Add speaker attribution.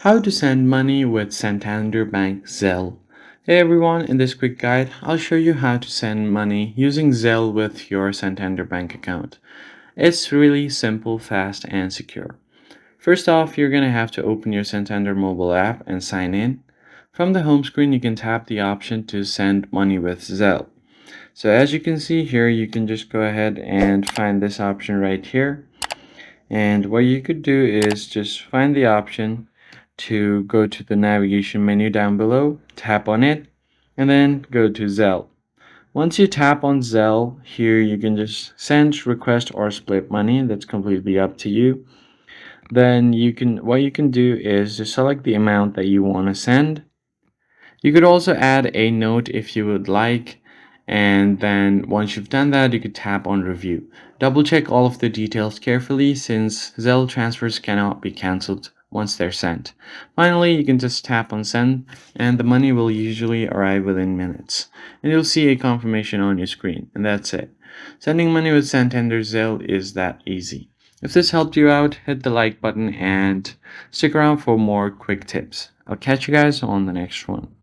Speaker 1: How to send money with Santander Bank Zelle. Hey everyone, in this quick guide, I'll show you how to send money using Zelle with your Santander Bank account. It's really simple, fast, and secure. First off, you're going to have to open your Santander mobile app and sign in. From the home screen, you can tap the option to send money with Zelle. So as you can see here, you can just go ahead and find this option right here. And what you could do is just find the option to go to the navigation menu down below, tap on it, and then go to Zelle. Once you tap on Zelle, here you can just send, request, or split money. That's completely up to you. Then what you can do is just select the amount that you want to send. You could also add a note if you would like, and then once you've done that, you could tap on review. Double check all of the details carefully since Zelle transfers cannot be cancelled once they're sent. Finally, you can just tap on send and the money will usually arrive within minutes. And you'll see a confirmation on your screen, and that's it. Sending money with Santander Zelle is that easy. If this helped you out, hit the like button and stick around for more quick tips. I'll catch you guys on the next one.